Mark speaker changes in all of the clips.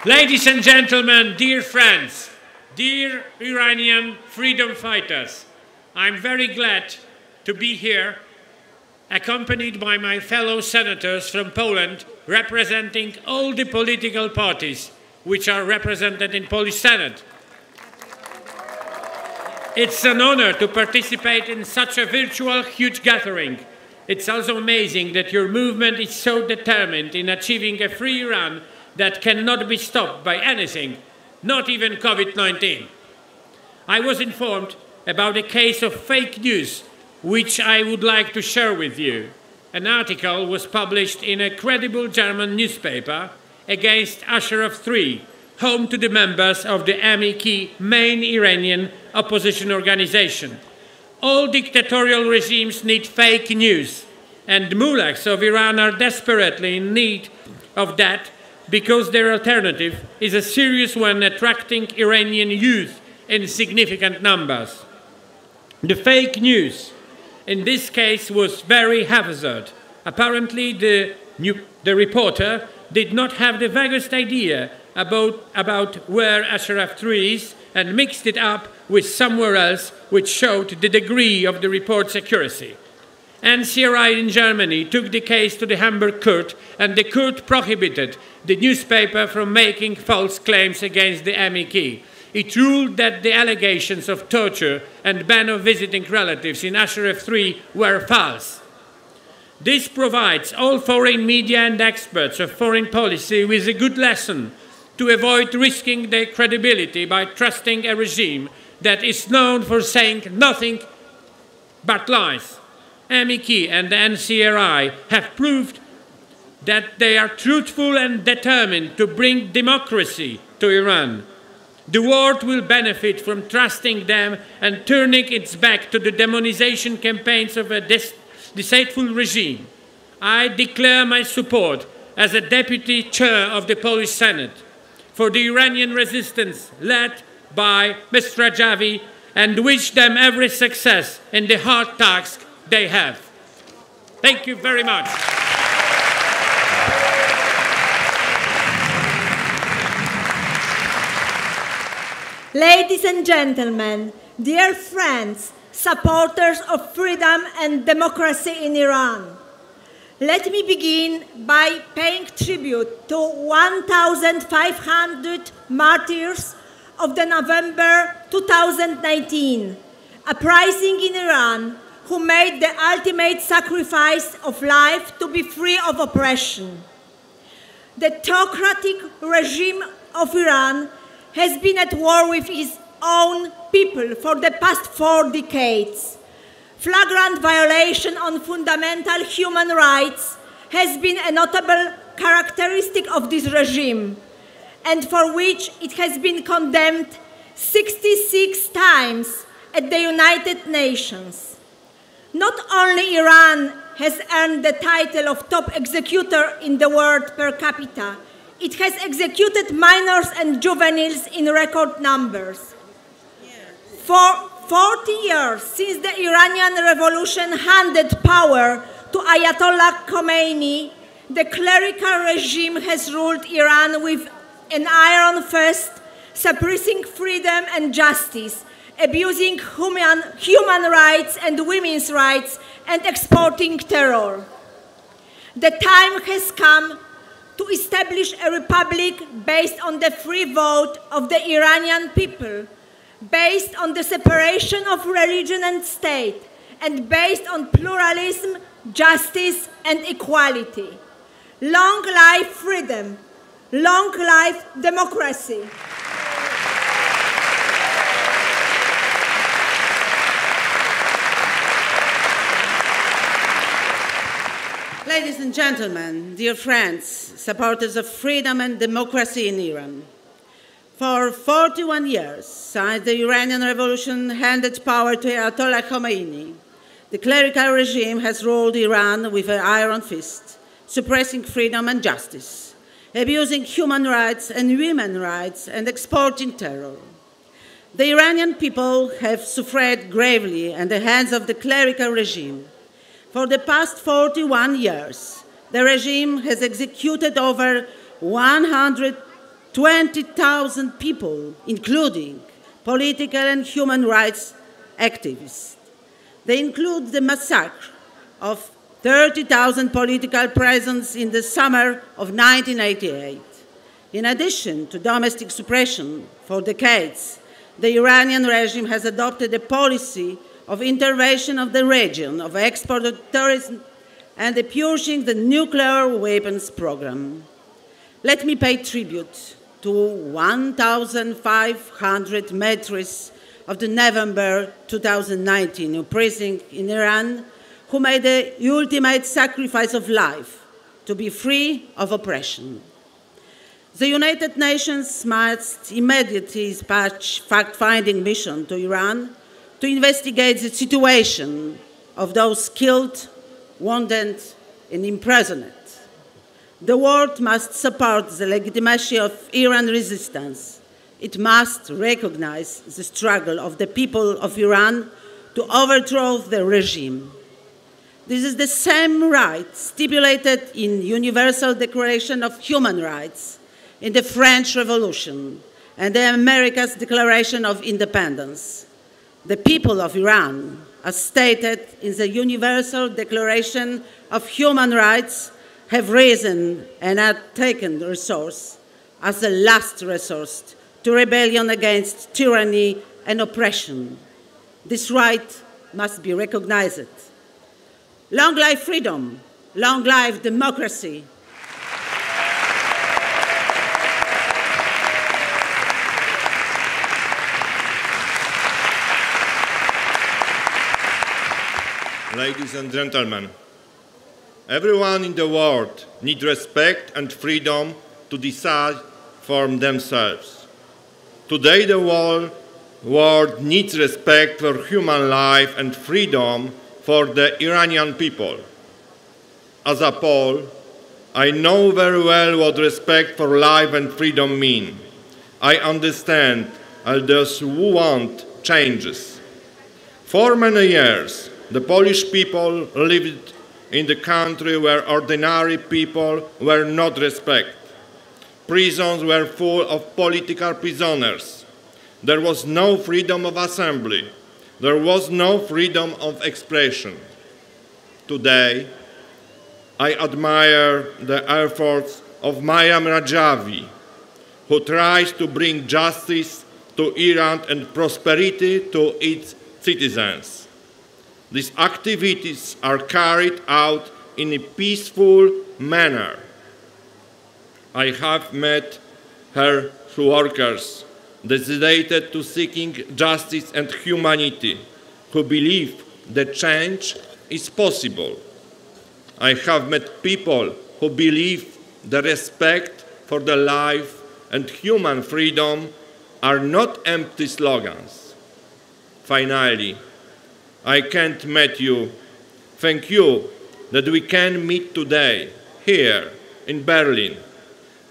Speaker 1: Ladies and gentlemen, dear friends, dear Iranian freedom fighters, I'm very glad to be here, accompanied by my fellow senators from Poland, representing all the political parties which are represented in Polish Senate. It's an honor to participate in such a virtual, huge gathering. It's also amazing that your movement is so determined in achieving a free Iran that cannot be stopped by anything, not even COVID-19. I was informed about a case of fake news, which I would like to share with you. An article was published in a credible German newspaper against Ashraf III, home to the members of the MEK, main Iranian opposition organization. All dictatorial regimes need fake news, and the mullahs of Iran are desperately in need of that, because their alternative is a serious one, attracting Iranian youth in significant numbers. The fake news in this case was very haphazard. Apparently the reporter did not have the vaguest idea about where Ashraf III is and mixed it up with somewhere else, which showed the degree of the report's accuracy. NCRI in Germany took the case to the Hamburg court, and the court prohibited the newspaper from making false claims against the MEK. It ruled that the allegations of torture and ban of visiting relatives in Ashraf III were false. This provides all foreign media and experts of foreign policy with a good lesson to avoid risking their credibility by trusting a regime that is known for saying nothing but lies. MEK and the NCRI have proved that they are truthful and determined to bring democracy to Iran. The world will benefit from trusting them and turning its back to the demonization campaigns of a deceitful regime. I declare my support as a deputy chair of the Polish Senate for the Iranian resistance led by Mr. Rajavi, and wish them every success in the hard task they have. Thank you very much.
Speaker 2: Ladies and gentlemen, dear friends, supporters of freedom and democracy in Iran, let me begin by paying tribute to 1,500 martyrs of the November 2019 uprising in Iran, who made the ultimate sacrifice of life to be free of oppression. The theocratic regime of Iran has been at war with its own people for the past 4 decades. Flagrant violation on fundamental human rights has been a notable characteristic of this regime, and for which it has been condemned 66 times at the United Nations. Not only Iran has earned the title of top executor in the world per capita, it has executed minors and juveniles in record numbers. For 40 years since the Iranian Revolution handed power to Ayatollah Khomeini, the clerical regime has ruled Iran with an iron fist, suppressing freedom and justice, abusing human rights and women's rights, and exporting terror. The time has come to establish a republic based on the free vote of the Iranian people, based on the separation of religion and state, and based on pluralism, justice, and equality. Long life freedom, long life democracy.
Speaker 3: Ladies and gentlemen, dear friends, supporters of freedom and democracy in Iran. For 41 years, since the Iranian Revolution handed power to Ayatollah Khomeini, the clerical regime has ruled Iran with an iron fist, suppressing freedom and justice, abusing human rights and women's rights, and exporting terror. The Iranian people have suffered gravely at the hands of the clerical regime. For the past 41 years, the regime has executed over 100 20,000 people, including political and human rights activists. They include the massacre of 30,000 political prisoners in the summer of 1988. In addition to domestic suppression for decades, the Iranian regime has adopted a policy of intervention of the region, of export of terrorism, and purging the nuclear weapons program. Let me pay tribute to 1,500 martyrs of the November 2019 uprising in Iran, who made the ultimate sacrifice of life to be free of oppression. The United Nations must immediately dispatch fact-finding mission to Iran to investigate the situation of those killed, wounded, and imprisoned. The world must support the legitimacy of Iran's resistance. It must recognize the struggle of the people of Iran to overthrow the regime. This is the same right stipulated in the Universal Declaration of Human Rights, in the French Revolution, and the America's Declaration of Independence. The people of Iran, as stated in the Universal Declaration of Human Rights, have risen and have taken the resource as the last resource to rebellion against tyranny and oppression. This right must be recognized. Long life freedom, long life democracy.
Speaker 4: Ladies and gentlemen, everyone in the world needs respect and freedom to decide for themselves. Today, the whole world needs respect for human life and freedom for the Iranian people. As a Pole, I know very well what respect for life and freedom mean. I understand all those who want changes. For many years, the Polish people lived in the country where ordinary people were not respected. Prisons were full of political prisoners. There was no freedom of assembly. There was no freedom of expression. Today, I admire the efforts of Mayam Rajavi, who tries to bring justice to Iran and prosperity to its citizens. These activities are carried out in a peaceful manner. I have met her workers dedicated to seeking justice and humanity, who believe that change is possible. I have met people who believe that respect for the life and human freedom are not empty slogans. Finally, I can't meet you. Thank you that we can meet today here in Berlin.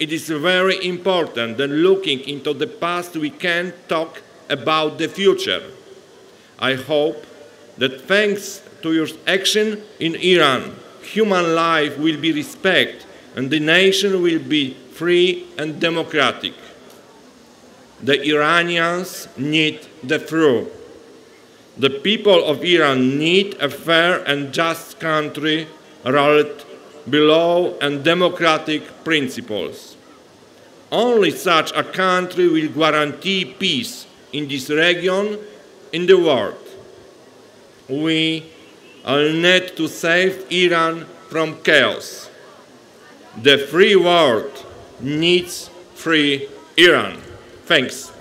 Speaker 4: It is very important that looking into the past we can talk about the future. I hope that thanks to your action in Iran, human life will be respected and the nation will be free and democratic. The Iranians need the truth. The people of Iran need a fair and just country ruled by law and democratic principles. Only such a country will guarantee peace in this region, in the world. We all need to save Iran from chaos. The free world needs free Iran. Thanks.